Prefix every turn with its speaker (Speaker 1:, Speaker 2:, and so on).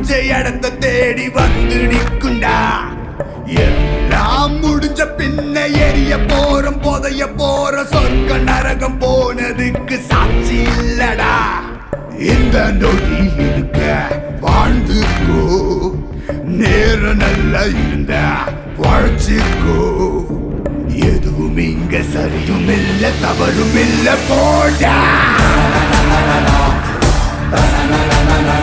Speaker 1: பிடிச்ச இடத்தை தேடி வந்து நிக்குண்டா. எல்லாம் முடிஞ்ச பின்ன எரிய போறோம், புதைய போற சொர்க்க நரகம் போனதுக்கு சாட்சி இல்லடா. இந்த நொடி இருக்க வாழ்ந்துக்கோ, நேரம் நல்லா இருந்த வாழ்ச்சிக்கோ. எதுவும் இங்க சரியும் இல்ல தவறும் இல்ல போடா.